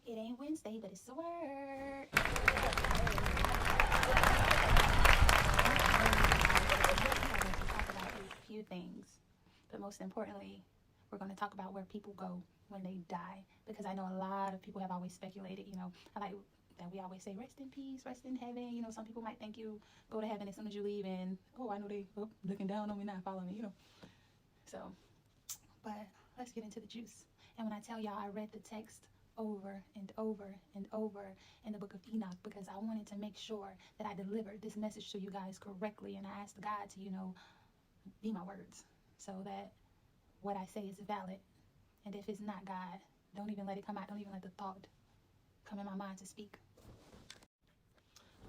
It ain't Wednesday, but it's the word. Talk about a few things, but most importantly, we're going to talk about where people go when they die, because I know a lot of people have always speculated. I like that we always say rest in peace, rest in heaven. Some people might think you go to heaven as soon as you leave, and I know they looking down on me, not following me. So, but let's get into the juice. And when I tell y'all, I read the text over and over and over in the book of Enoch, because I wanted to make sure that I delivered this message to you guys correctly, and I asked God to be my words, so that what I say is valid. And if it's not God, don't even let it come out. Don't even let the thought come in my mind to speak.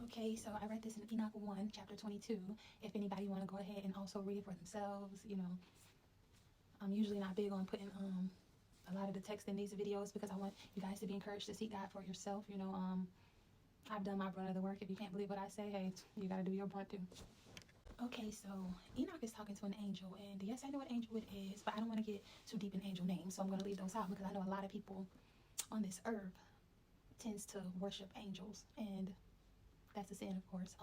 Okay, so I read this in Enoch 1, chapter 22. If anybody want to go ahead and also read it for themselves, I'm usually not big on putting a lot of the text in these videos, because I want you guys to be encouraged to seek God for yourself. I've done my brunt of the work. If you can't believe what I say, hey, you got to do your brunt too. Okay, so Enoch is talking to an angel, and yes, I know what angel it is, but I don't want to get too deep in angel names, so I'm going to leave those out, because I know a lot of people on this earth tends to worship angels, and that's a sin, of course.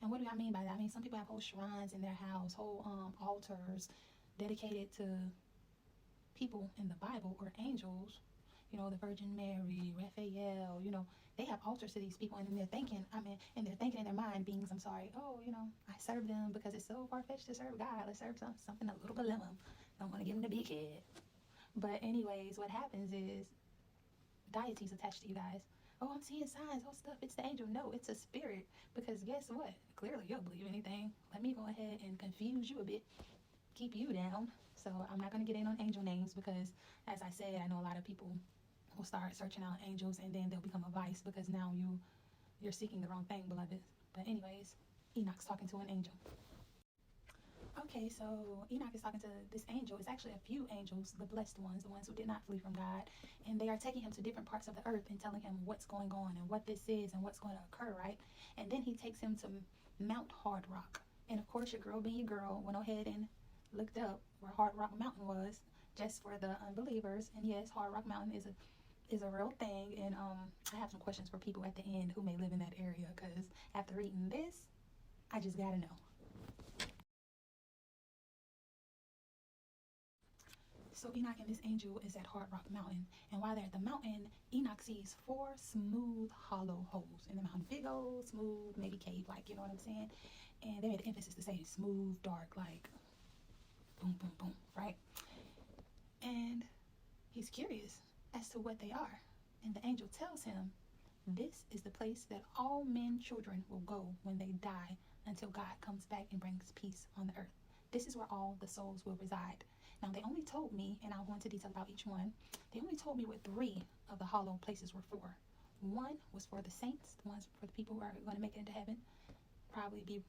And what do I mean by that? I mean, some people have whole shrines in their house, whole altars dedicated to people in the Bible or angels. The Virgin Mary, Raphael. They have altars to these people, and they're thinking, in their mind, beings, I serve them because it's so far-fetched to serve God. Let's serve something a little below. Don't want to give them the big head. But anyways, what happens is deities attached to you guys. Oh, I'm seeing signs, stuff. It's the angel. No, it's a spirit. Because guess what? Clearly, you don't believe anything. Let me go ahead and confuse you a bit, keep you down. So I'm not going to get in on angel names, because, as I said, I know a lot of people will start searching out angels, and then they'll become a vice, because now you're seeking the wrong thing, beloved. But anyways, Enoch's talking to an angel. Okay, so Enoch is talking to this angel. It's actually a few angels, the blessed ones, the ones who did not flee from God. And they are taking him to different parts of the earth and telling him what's going on and what this is and what's going to occur, right? And then he takes him to Mount Hard Rock. And of course, your girl being your girl went ahead and looked up where Hard Rock Mountain was, just for the unbelievers. And yes, Hard Rock Mountain is a real thing. And I have some questions for people at the end who may live in that area, because after reading this, I just gotta know. So Enoch and this angel is at Hard Rock Mountain, and while they're at the mountain, Enoch sees 4 smooth, hollow holes in the mountain. Big old, smooth, maybe cave-like, you know what I'm saying? And they made an emphasis to say smooth, dark, like boom, boom, boom, right? And he's curious as to what they are. And the angel tells him, this is the place that all men, children will go when they die, until God comes back and brings peace on the earth. This is where all the souls will reside. Now, they only told me, and I'll go into detail about each one, they only told me what 3 of the hollow places were for. One was for the saints, the ones for the people who are going to make it into heaven, probably be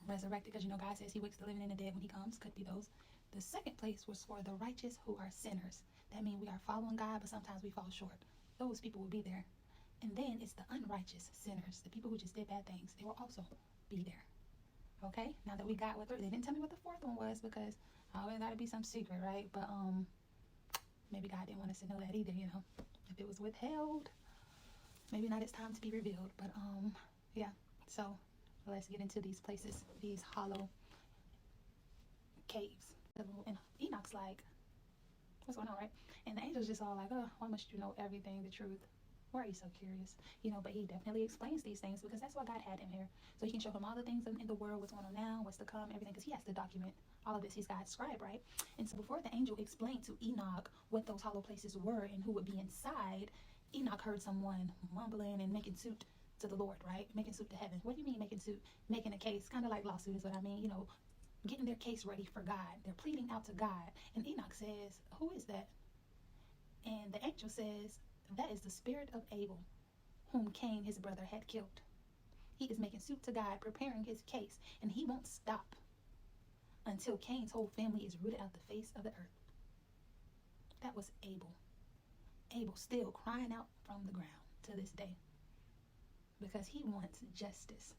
resurrected, because God says he wakes the living and the dead when he comes. Could be those. The second place was for the righteous who are sinners. That means we are following God, but sometimes we fall short. Those people will be there. And then it's the unrighteous sinners, the people who just did bad things. They will also be there. Okay, now that we got what 3, they didn't tell me what the 4th one was, because always gotta be some secret, right? But maybe God didn't want us to know that either. If it was withheld, maybe not. It's time to be revealed. But yeah. So let's get into these places, these hollow caves. And Enoch's like, what's going on, right? And the angel's just all like, oh, why must you know everything, the truth? Why are you so curious? But he definitely explains these things, because that's why God had him here. So he can show him all the things in the world, what's going on now, what's to come, everything, because he has to document all of this. He's God's scribe, right? And so before the angel explained to Enoch what those hollow places were and who would be inside, Enoch heard someone mumbling and making suit to the Lord, right? Making suit to heaven. What do you mean making suit? Making a case, kind of like lawsuit is what I mean. Getting their case ready for God. They're pleading out to God. And Enoch says, who is that? And the angel says, that is the spirit of Abel, whom Cain, his brother, had killed. He is making suit to God, preparing his case, and he won't stop until Cain's whole family is rooted out the face of the earth. That was Abel. Abel still crying out from the ground to this day, because he wants justice.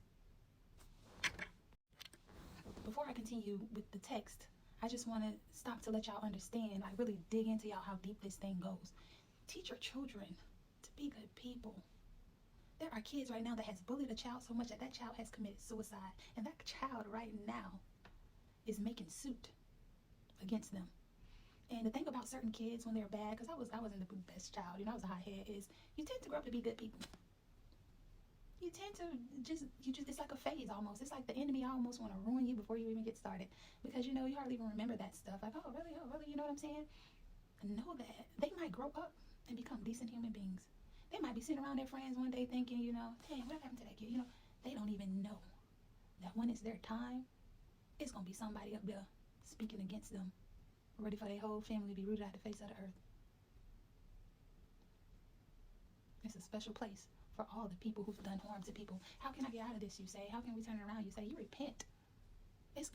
Before I continue with the text, I just want to stop to let y'all understand, like really dig into y'all how deep this thing goes. Teach your children be good people. There are kids right now that has bullied a child so much that that child has committed suicide, and that child right now is making suit against them. And the thing about certain kids when they're bad, because I wasn't the best child, I was a hothead, is you tend to grow up to be good people. You tend to it's like a phase almost. It's like the enemy almost want to ruin you before you even get started, because you hardly even remember that stuff. Like, oh really, you know what I'm saying? Know that they might grow up and become decent human beings. They might be sitting around their friends one day thinking, dang, what happened to that kid? They don't even know that when it's their time, it's gonna be somebody up there speaking against them, ready for their whole family to be rooted out the face of the earth. It's a special place for all the people who've done harm to people. How can I get out of this, you say? How can we turn it around? You say, you repent.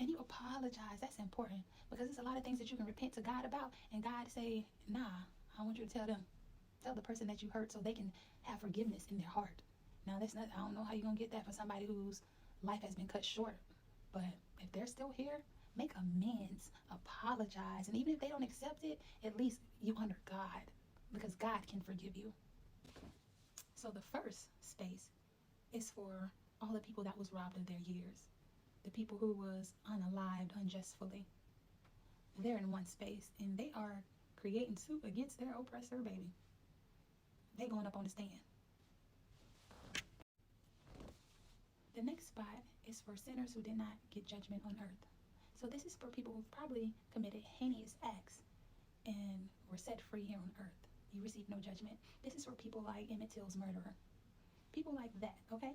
And you apologize. That's important, because there's a lot of things that you can repent to God about, and God say, nah, I want you to tell the person that you hurt so they can have forgiveness in their heart. Now, I don't know how you're going to get that for somebody whose life has been cut short, but if they're still here, make amends, apologize, and even if they don't accept it, at least you honor God, because God can forgive you. So the first space is for all the people that was robbed of their years, the people who was unalived unjustly. They're in one space, and they are creating suit against their oppressor, baby. They going up on the stand. The next spot is for sinners who did not get judgment on earth. So this is for people who probably committed heinous acts and were set free here on earth. You received no judgment. This is for people like Emmett Till's murderer. People like that, okay?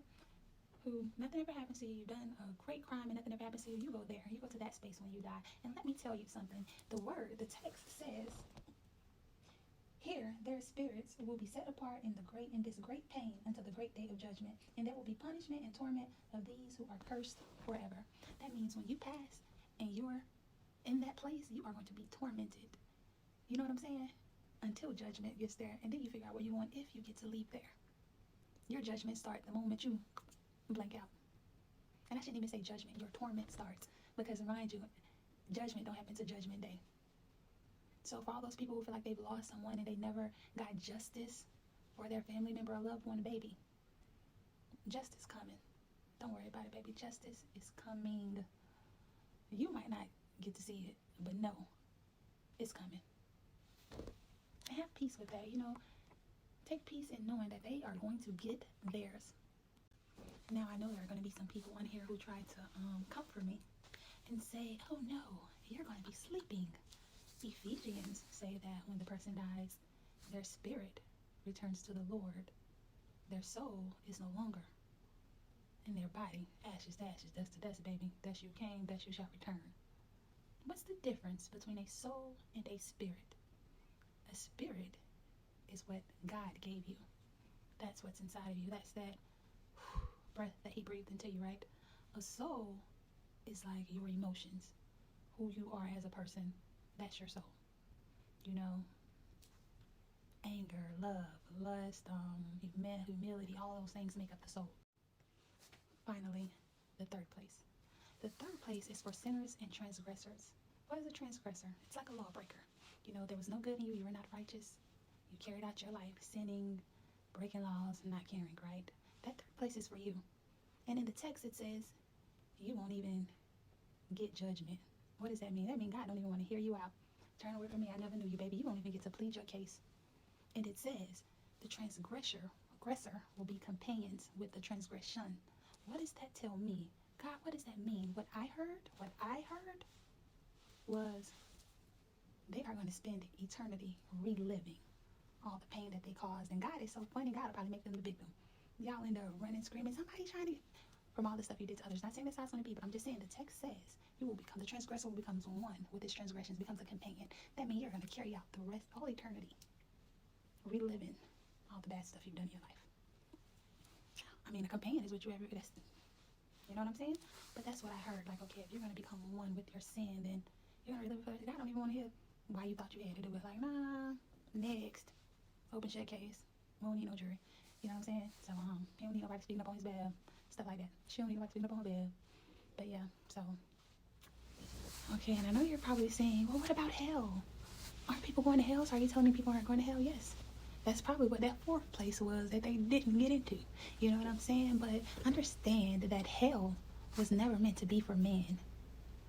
Who nothing ever happens to you. You've done a great crime and nothing ever happens to you. You go there. You go to that space when you die. And let me tell you something. The text says, here their spirits will be set apart in this great pain until the great day of judgment, and there will be punishment and torment of these who are cursed forever. That means when you pass and you're in that place, you are going to be tormented. You know what I'm saying? Until judgment gets there, and then you figure out where you want if you get to leave there. Your judgment starts the moment you blank out. And I shouldn't even say judgment. Your torment starts, because mind you, judgment don't happen to Judgment Day. So for all those people who feel like they've lost someone and they never got justice for their family member or loved one, baby, justice coming. Don't worry about it, baby. Justice is coming. You might not get to see it, but no, it's coming. And have peace with that, Take peace in knowing that they are going to get theirs. Now, I know there are going to be some people on here who try to comfort me and say, oh no, you're going to be sleeping. Ephesians say that when the person dies, their spirit returns to the Lord. Their soul is no longer in their body. Ashes to ashes, dust to dust, baby. Thus you came, thus you shall return. What's the difference between a soul and a spirit? A spirit is what God gave you. That's what's inside of you. That's that breath that he breathed into you, right? A soul is like your emotions, who you are as a person. That's your soul. Anger, love, lust, humility, all those things make up the soul. Finally, the third place. The third place is for sinners and transgressors. What is a transgressor? It's like a lawbreaker. There was no good in you. You were not righteous. You carried out your life sinning, breaking laws, and not caring, right? That third place is for you. And in the text it says, you won't even get judgment. What does that mean? That means God don't even want to hear you out. Turn away from me, I never knew you, baby. You won't even get to plead your case. And it says, the aggressor will be companions with the transgression. What does that tell me? God, what does that mean? What I heard was they are going to spend eternity reliving all the pain that they caused. And God is so funny, God will probably make them the victim. Y'all end up running, screaming, somebody trying to, from all the stuff you did to others. Not saying that's how it's going to be, but I'm just saying the text says the transgressor will become one with his transgressions, becomes a companion. That means you're going to carry out the rest, all eternity, reliving all the bad stuff you've done in your life. I mean, a companion is what you ever destined. You know what I'm saying? But that's what I heard. Like, okay, if you're going to become one with your sin, then you're going to relive it. God don't even want to hear why you thought you had to do it. Like, nah, next. Open shut case. We don't need no jury. You know what I'm saying? So, he don't need nobody speaking up on his bed. Stuff like that. She don't need nobody speaking up on her bed. But yeah, so. Okay, and I know you're probably saying, well, what about hell? Aren't people going to hell? So are you telling me people aren't going to hell? Yes. That's probably what that fourth place was that they didn't get into. You know what I'm saying? But understand that hell was never meant to be for men.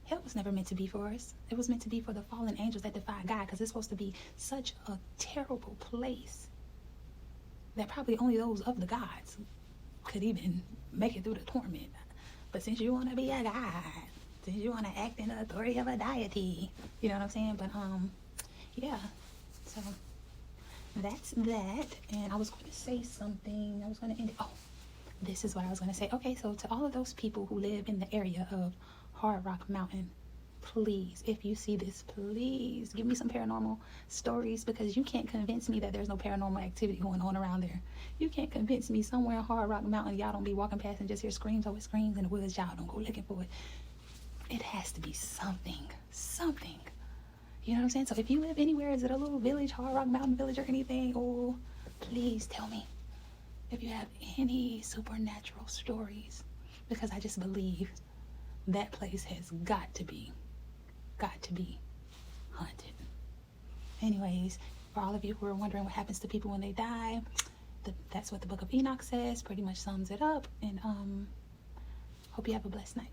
Hell was never meant to be for us. It was meant to be for the fallen angels that defy God, because it's supposed to be such a terrible place that probably only those of the gods could even make it through the torment. But since you want to be a god, since you want to act in the authority of a deity, you know what I'm saying? But yeah, so that's that. And I was going to say something. I was going to end it. Oh, this is what I was going to say. Okay, so to all of those people who live in the area of Hard Rock Mountain, please, if you see this, please give me some paranormal stories, because you can't convince me that there's no paranormal activity going on around there. You can't convince me somewhere in Hard Rock Mountain y'all don't be walking past and just hear screams over screams in the woods. Y'all don't go looking for it. It has to be something. You know what I'm saying? So if you live anywhere, is it a little village, Hard Rock Mountain Village or anything? Oh, please tell me if you have any supernatural stories, because I just believe that place has got to be haunted. Anyways, for all of you who are wondering what happens to people when they die, that's what the Book of Enoch says. Pretty much sums it up. And hope you have a blessed night.